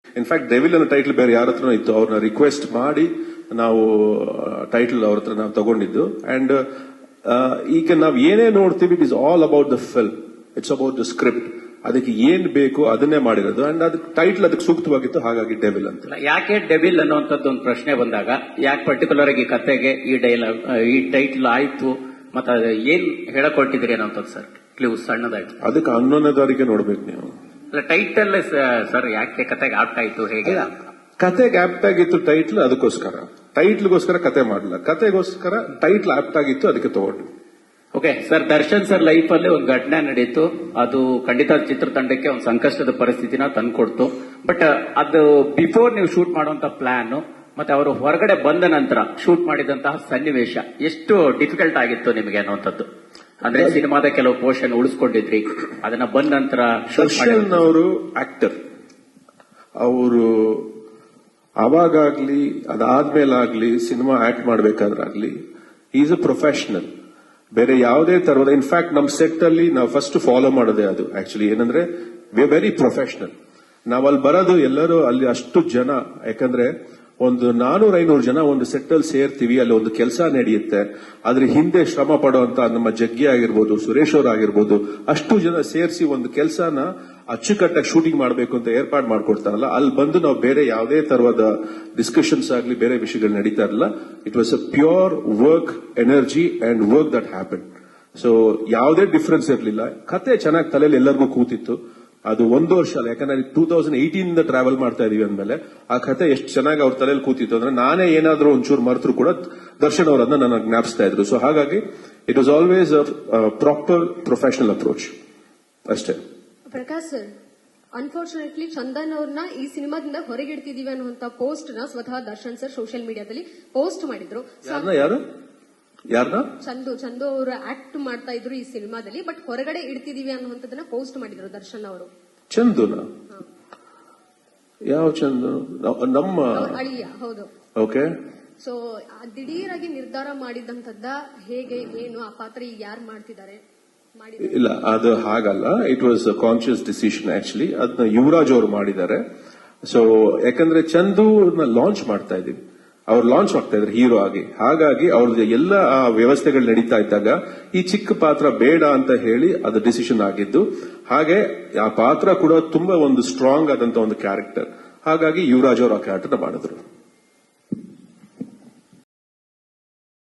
In fact devil ಅನ್ನೋ title ಬೇರೆ ಯಾರ ಹತ್ರ ಇತ್ತು, ಅವ್ರನ್ನ ರಿಕ್ವೆಸ್ಟ್ ಮಾಡಿ ನಾವು ಟೈಟಲ್ ಅವ್ರ ಹತ್ರ ನಾವು ತಗೊಂಡಿದ್ದು. ಅಂಡ್ ಈಗ ನಾವು ಏನೇ ನೋಡ್ತೀವಿ, it is all about the film, it's about the script. ಅದಕ್ಕೆ ಏನ್ ಬೇಕು ಅದನ್ನೇ ಮಾಡಿರೋದು. ಅಂಡ್ ಅದಕ್ಕೆ ಟೈಟಲ್ ಅದಕ್ಕೆ ಸೂಕ್ತವಾಗಿತ್ತು, ಹಾಗಾಗಿ ಡೆವಿಲ್ ಅಂತ. ಯಾಕೆ ಡೆವಿಲ್ ಅನ್ನುವಂಥದ್ದು ಒಂದು ಪ್ರಶ್ನೆ ಬಂದಾಗ ಯಾಕೆ ಪರ್ಟಿಕ್ಯುಲರ್ ಆಗಿ ಕತೆಗೆ ಈ ಟೈಟಲ್ ಆಯ್ತು, ಮತ್ತೆ ಏನ್ ಹೇಳಕೊಟ್ಟಿದ್ರಿ ಅನ್ನೋಂಥದ್ದು ಸರ್ ಕ್ಲೂ ಸಣ್ಣದಾಯ್ತು. ಅದಕ್ಕೆ 11ನೇ ತಾರೀಕೆ ನೋಡ್ಬೇಕು ನೀವು. ಟೈಟಲ್ ಸರ್ ಯಾಕೆ ಕತೆಗೆ ಆಪ್ಟ್ ಆಯ್ತು, ಹೇಗೆ ಕತೆಗೆ ಆಪ್ಟ್ ಆಗಿತ್ತು ಟೈಟ್ಲ್, ಅದಕ್ಕೋಸ್ಕರ ಟೈಟ್ಲ್ಗೋಸ್ಕರ ಕತೆ ಮಾಡಲ್ಲ, ಕತೆಗೋಸ್ಕರ ಟೈಟ್ಲ್ ಆಪ್ಟ್ ಆಗಿತ್ತು, ಅದಕ್ಕೆ ತಗೊಂಡು. Okay sir, Darshan sir life ಅಲ್ಲಿ ಒಂದು ಘಟನೆ ನಡೀತು, ಅದು ಖಂಡಿತ ಚಿತ್ರತಂಡಕ್ಕೆ ಒಂದು ಸಂಕಷ್ಟದ ಪರಿಸ್ಥಿತಿನ ತಂದ್ಕೊಡ್ತು. ಬಟ್ ಅದು ಬಿಫೋರ್ ನೀವು ಶೂಟ್ ಮಾಡುವಂತ ಪ್ಲಾನ್ ಮತ್ತೆ ಅವರು ಹೊರಗಡೆ ಬಂದ ನಂತರ ಶೂಟ್ ಮಾಡಿದಂತಹ ಸನ್ನಿವೇಶ ಎಷ್ಟು ಡಿಫಿಕಲ್ಟ್ ಆಗಿತ್ತು ನಿಮಗೆ ಅನ್ನುವಂಥದ್ದು? ಅಂದ್ರೆ ಸಿನಿಮಾದ ಕೆಲವು ಪೋರ್ಷನ್ ಉಳಿಸ್ಕೊಂಡಿದ್ರಿ, ಅದನ್ನ ಬಂದ ನಂತರ ದರ್ಶನ್ ಅವರು ಆಕ್ಟರ್, ಅವರು ಅವಾಗ್ಲಿ ಅದಾದ್ಮೇಲಾಗ್ಲಿ ಸಿನಿಮಾ ಆಕ್ಟ್ ಮಾಡಬೇಕಾದ್ರಾಗ್ಲಿ ಈಸ್ ಅ ಪ್ರೊಫೆಷನಲ್. ಬೇರೆ ಯಾವುದೇ ತರವಾದ, ಇನ್ಫ್ಯಾಕ್ಟ್ ನಮ್ಮ ಸೆಟ್ ಅಲ್ಲಿ ನಾವು ಫಸ್ಟ್ ಫಾಲೋ ಮಾಡೋದೇ ಅದು. ಆಕ್ಚುಲಿ ಏನಂದ್ರೆ ವಿ ಆರ್ ವೆರಿ ಪ್ರೊಫೆಷನಲ್. ನಾವ್ ಅಲ್ಲಿ ಬರೋದು ಎಲ್ಲರೂ ಅಲ್ಲಿ ಅಷ್ಟು ಜನ, ಯಾಕಂದ್ರೆ ಒಂದು 400-500 ಜನ ಒಂದು ಸೆಟ್ ಅಲ್ಲಿ ಸೇರ್ತೀವಿ, ಅಲ್ಲಿ ಒಂದು ಕೆಲಸ ನಡೆಯುತ್ತೆ. ಅದ್ರ ಹಿಂದೆ ಶ್ರಮ ಪಡುವಂತ ನಮ್ಮ ಜಗ್ಗಿ ಆಗಿರ್ಬೋದು, ಸುರೇಶ್ ಅವ್ರ ಆಗಿರ್ಬೋದು, ಅಷ್ಟು ಜನ ಸೇರಿಸಿ ಒಂದು ಕೆಲಸನ ಅಚ್ಚುಕಟ್ಟಾಗಿ ಶೂಟಿಂಗ್ ಮಾಡಬೇಕು ಅಂತ ಏರ್ಪಾಡು ಮಾಡ್ಕೊಡ್ತಾರಲ್ಲ, ಅಲ್ಲಿ ಬಂದು ನಾವು ಬೇರೆ ಯಾವುದೇ ತರವಾದ ಡಿಸ್ಕಷನ್ಸ್ ಆಗಲಿ ಬೇರೆ ವಿಷಯಗಳು ನಡೀತಾ ಇರಲಿಲ್ಲ. It was a pure work energy and work that happen. So ಯಾವುದೇ ಡಿಫರೆನ್ಸ್ ಇರಲಿಲ್ಲ. ಕತೆ ಚೆನ್ನಾಗಿ ತಲೆಯಲ್ಲಿ ಎಲ್ಲರಿಗೂ ಕೂತಿತ್ತು. ಅದು 1 ವರ್ಷ ಅಲ್ಲ, ಯಾಕಂದ್ರೆ 2018 ಟ್ರಾವೆಲ್ ಮಾಡ್ತಾ ಇದೀವಿ ಅಂದ್ಮೇಲೆ ಆ ಕತೆ ಎಷ್ಟು ಚೆನ್ನಾಗಿ ಅವ್ರ ತಲೆಯಲ್ಲಿ ಕೂತಿತ್ತು ಅಂದ್ರೆ ನಾನೇ ಏನಾದ್ರೂ ಒಂಚೂರು ಮರೆತರು ಕೂಡ ದರ್ಶನ್ ಅವರನ್ನ ನನಗೆ ಜ್ಞಾಪಿಸ್ತಾ ಇದ್ರು. ಸೊ ಹಾಗಾಗಿ it was always a proper professional approach ಅಷ್ಟೇ. ಪ್ರಕಾಶ್ ಸರ್, ಅನ್ಫಾರ್ಚುನೇಟ್ಲಿ ಚಂದನ್ ಅವ್ರನ್ನ ಈ ಸಿನಿಮಾದಿಂದ ಹೊರಗಿಡ್ತಿದೀವಿ ಅನ್ನುವಂತ ಪೋಸ್ಟ್ ನ ಸ್ವತಃ ದರ್ಶನ್ ಸರ್ ಸೋಷಿಯಲ್ ಮೀಡಿಯಾದಲ್ಲಿ ಪೋಸ್ಟ್ ಮಾಡಿದ್ರು. ಯಾರನ್ನ ಚಂದು ಅವರು ಆಕ್ಟ್ ಮಾಡ್ತಾ ಇದ್ರು ಈ ಸಿನಿಮಾದಲ್ಲಿ, ಬಟ್ ಹೊರಗಡೆ ಇಡ್ತಿದೀವಿ ಅನ್ನುವಂಥದ್ದನ್ನ ಪೋಸ್ಟ್ ಮಾಡಿದ್ರು ದರ್ಶನ್ ಅವರು. ಚಂದುನ ಯಾವ ಚಂದು? ನಮ್ಮ ಅಳಿಯ. ಹೌದು. ಓಕೆ. ಸೊ ದಿಢೀರಾಗಿ ನಿರ್ಧಾರ ಮಾಡಿದಂತದ್ದ, ಹೇಗೆ ಏನು ಆ ಪಾತ್ರ ಈಗ ಯಾರು ಮಾಡ್ತಿದ್ದಾರೆ? ಇಲ್ಲ, ಅದು ಹಾಗಲ್ಲ. It was a conscious decision actually. ಅದನ್ನ ಯುವರಾಜ್ ಅವರು ಮಾಡಿದ್ದಾರೆ. ಸೊ ಯಾಕಂದ್ರೆ ಚಂದು ಲಾಂಚ್ ಮಾಡ್ತಾ ಇದೀವಿ, ಅವ್ರು ಲಾಂಚ್ ಆಗ್ತಾ ಇದ್ರು ಹೀರೋ ಆಗಿ. ಹಾಗಾಗಿ ಅವ್ರದ್ದು ಎಲ್ಲ ವ್ಯವಸ್ಥೆಗಳು ನಡೀತಾ ಇದ್ದಾಗ ಈ ಚಿಕ್ಕ ಪಾತ್ರ ಬೇಡ ಅಂತ ಹೇಳಿ ಅದು ಡಿಸಿಷನ್ ಆಗಿದ್ದು. ಹಾಗೆ ಆ ಪಾತ್ರ ಕೂಡ ತುಂಬಾ ಒಂದು ಸ್ಟ್ರಾಂಗ್ ಆದಂತ ಒಂದು ಕ್ಯಾರೆಕ್ಟರ್. ಹಾಗಾಗಿ ಯುವರಾಜ್ ಅವರು ಆ ಕ್ಯಾರೆಕ್ಟರ್ ಮಾಡಿದ್ರು.